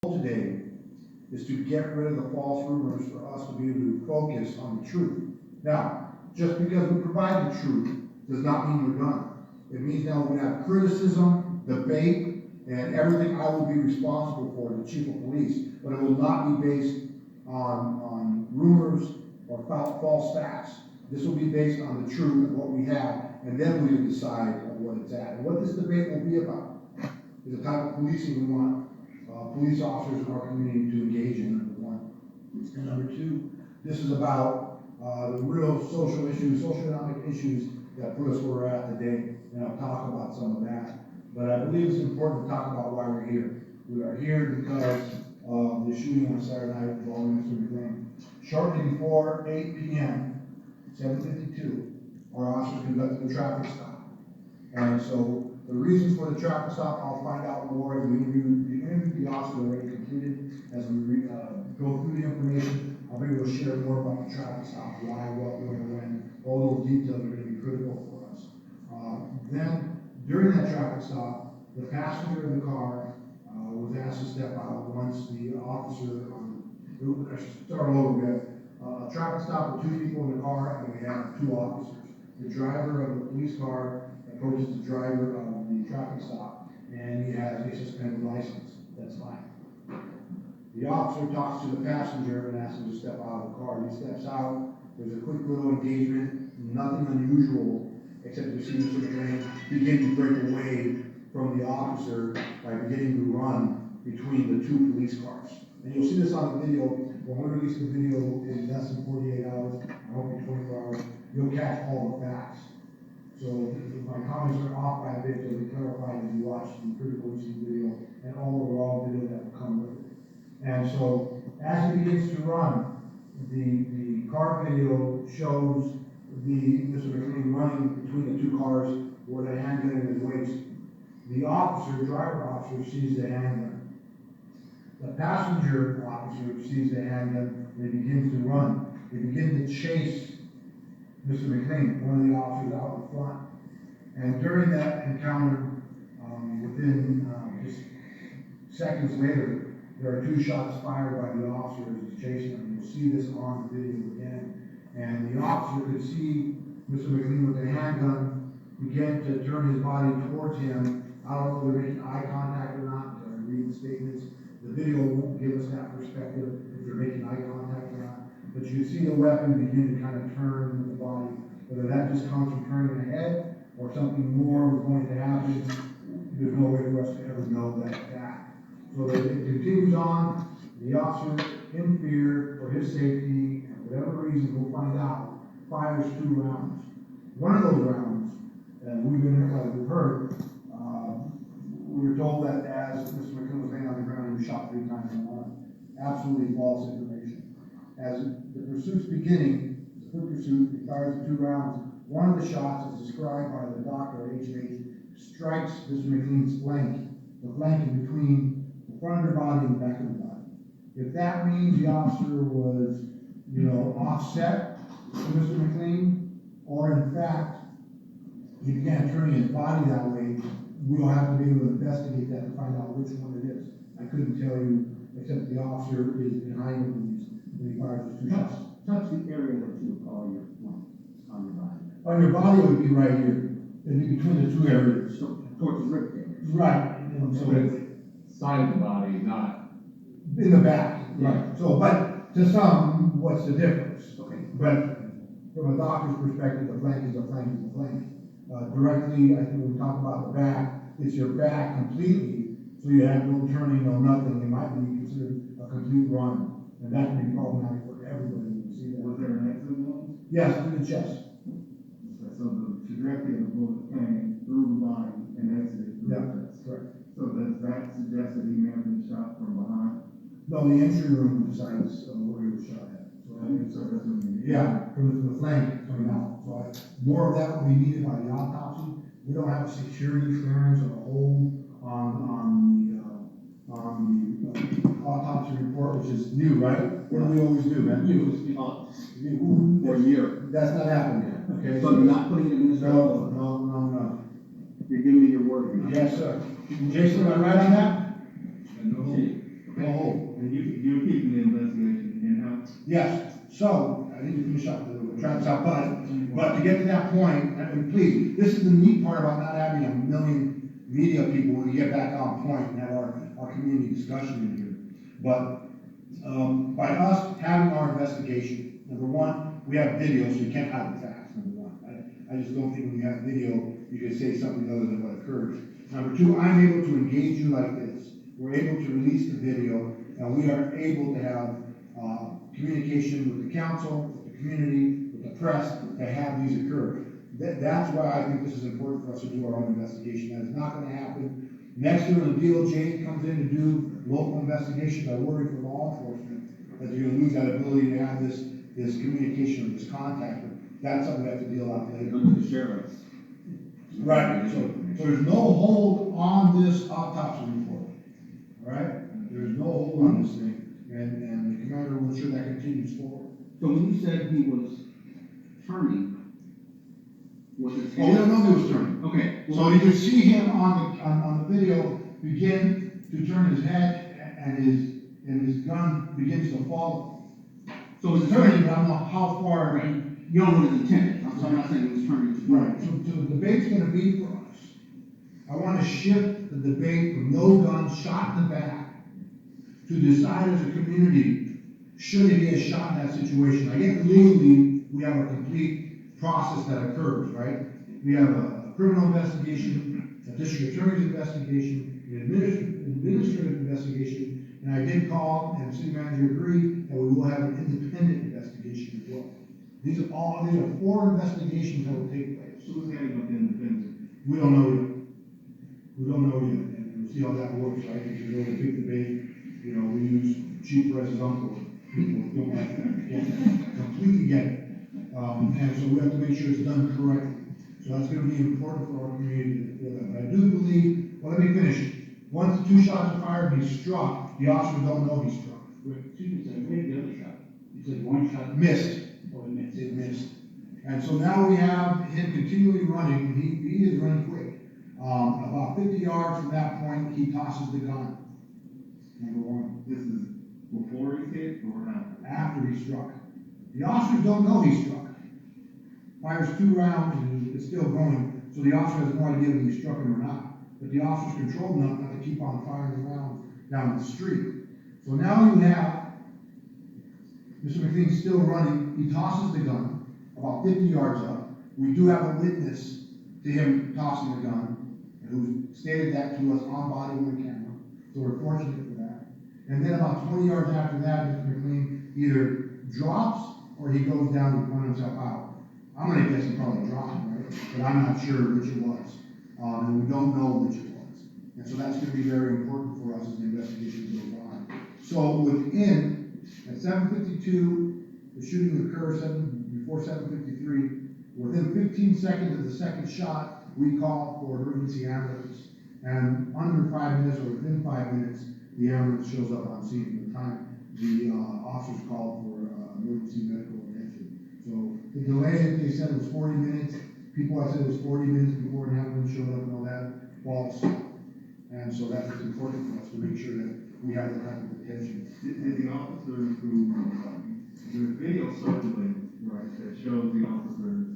Today is to get rid of the false rumors for us to be able to focus on the truth. Now, just because we provide the truth does not mean we're done. It means now we have criticism, debate, and everything I will be responsible for, the chief of police, but it will not be based on rumors or false facts. This will be based on the truth of what we have, and then we will decide on what it's at. And what this debate will be about is the type of policing we want police officers in our community to engage in, number one. And number two, this is about the real social issues, socioeconomic issues that put us where we're at today, and I'll talk about some of that. But I believe it's important to talk about why we're here. We are here because of the shooting on Saturday night involving Mr. McLean. Shortly before 8 p.m., 7:52, our officers conducted a traffic stop. And so the reasons for the traffic stop, I'll find out more as we interview the officer already completed. As we go through the information, I'll be able to share more about the traffic stop, why, what, where, when. All those details are going to be critical for us. Then, during that traffic stop, the passenger in the car was asked to step out once the officer, I should start over with, a traffic stop with 2 people in the car, and we have 2 officers. The driver of the police car approaches the driver of the traffic stop, and he has a suspended license. That's fine. The officer talks to the passenger and asks him to step out of the car. He steps out. There's a quick little engagement, nothing unusual, except to see Mr. McLean begin to break away from the officer by beginning to run between the 2 police cars. And you'll see this on the video. When we release the video in less than 48 hours, I hope in 24 hours, you'll catch all the facts. So if my comments are off by a bit, they'll be clarified as you watch the critical issue video and all the raw video that will come with it. And so as he begins to run, the car video shows Mr. McLean running between the 2 cars with a handgun in his waist. The driver officer, sees the handgun. The passenger officer sees the handgun and he begins to run. They begin to chase Mr. McLean, one of the officers out in front. And during that encounter, within just seconds later, there are 2 shots fired by the officer as he's chasing him. You'll see this on the video again. And the officer could see Mr. McLean with the handgun begin to turn his body towards him. I don't know if they're making eye contact or not, or read the statements. The video won't give us that perspective if they're making eye contact or not. But you see the weapon begin to kind of turn with the body. Whether that just comes from turning the head or something more was going to happen, there's no way for us to ever know that fact. So it continues on. The officer, in fear for his safety, and for whatever reason we'll find out, fires 2 rounds. One of those rounds, and we've heard, we were told that as Mr. McLean was laying on the ground, he was shot 3 times in one. Absolutely false information. As the pursuit's beginning, the foot pursuit, he fires the 2 rounds. One of the shots, as described by the doctor at HMH, strikes Mr. McLean's flank. The flank is between the front of the body and the back of the body. If that means the officer was, offset to Mr. McLean, or in fact, he began turning his body that way, we'll have to be able to investigate that to find out which one it is. I couldn't tell you, except the officer is behind him when he fires his 2 shots. Touch the area that you would call your point on your body. On your body would be right here. It'd be between the 2 areas. So, towards the rib cage. Right. So it's side of the body, not in the back. Right. So, but to some, what's the difference? Okay. But from a doctor's perspective, the flank is a flank is a flank. Directly, I think when we talk about the back, it's your back completely, so you have no turning, no nothing. It might be considered a complete run, and that can be problematic for everybody when you see that. Was there an exit wound? Yes, through the chest. So the trajectory of the bullet came through the body and exited through Yeah, the chest. correct. So does that suggest that he may have been shot from behind? No, the entry room decides where he was shot at. So I think it's So that's what we need. yeah, from the flank coming out. So more of that will be needed by the autopsy. We don't have a security clearance or a hold on the autopsy report, which is new, right? What do we always do, man? For a year. That's not happening yet. Okay. So you're not putting it in this? No. You're giving me your word. Yes, sir. Jason, am I right on that? no. Well, And you're keeping the investigation in-house? Yes, so, I need to finish up the traffic stop, but to get to that point, and please, this is the neat part about not having a million media people when we get back on point and have our community discussion in here. But, by us having our investigation, number one, we have video, so you can't hide the facts, number one. I just don't think when you have video, you can say something other than what occurred. Number two, I'm able to engage you like this. We're able to release the video, and we are able to have, communication with the council, with the community, with the press, to have these occur. That's why I think this is important for us to do our own investigation. That is not gonna happen. Next year, when the DOJ comes in to do local investigations, I worry for law enforcement, that they're gonna lose that ability to have this communication, this contact. But that's something we have to deal out later. Under the sheriff's. Right, so there's no hold on this autopsy report, all right? There's no hold on this thing, and the commander will ensure that continues forward. So when you said he was turning, was his Well, we don't know if he was turning. Okay. So you can see him on the video begin to turn his head, and his gun begins to fall. So He's it's turning, but I don't know how far. Right. You don't know what his intent is. I'm not saying he was turning to. Right, so the debate's gonna be for us. I wanna shift the debate from no gun, shot in the back, to decide as a community, should it be a shot in that situation? I get legally, we have a complete process that occurs, right? We have a criminal investigation, a district attorney's investigation, an administrative investigation, and I did call, and the city manager agreed, that we will have an independent investigation as well. These are 4 investigations that will take place. So who's heading up the independent? We don't know yet. We don't know yet, and we'll see how that works, right? Because there's a big debate, you know, we use Chief Perez's uncle, people don't like that, completely get it. And so we have to make sure it's done correctly. So that's gonna be important for our community to feel that. But I do believe, well, let me finish. Once 2 shots are fired and he's struck, the officers don't know he's struck. Excuse me, sir, where's the other shot? You said one shot? Missed. Oh, it missed. It missed. And so now we have him continually running, he is running quick. About 50 yards from that point, he tosses the gun. Number one. This is before he hit or after? After he struck. The officers don't know he struck. Fires 2 rounds and it's still going, so the officer has no idea whether he struck him or not. But the officer's controlled enough not to keep on firing around down the street. So now you have Mr. McLean still running, he tosses the gun about 50 yards up. We do have a witness to him tossing the gun, who stated that to us on body with the camera, so we're fortunate for that. And then about 20 yards after that, Mr. McLean either drops or he goes down and runs himself out. I'm gonna guess he probably dropped, right? But I'm not sure which it was, and we don't know which it was. And so that's gonna be very important for us as the investigation goes on. So at 7:52, the shooting occurs before 7:53. Within 15 seconds of the second shot, we call for emergency ambulance. And under 5 minutes or within 5 minutes, the ambulance shows up on scene. At the time, the officers called for emergency medical attention. So the delay, they said it was 40 minutes. People had said it was 40 minutes before an ambulance showed up and all that. False. And so that's what's important for us to make sure that we have that type of attention. Did the officers who, there's video circulating, right, that shows the officers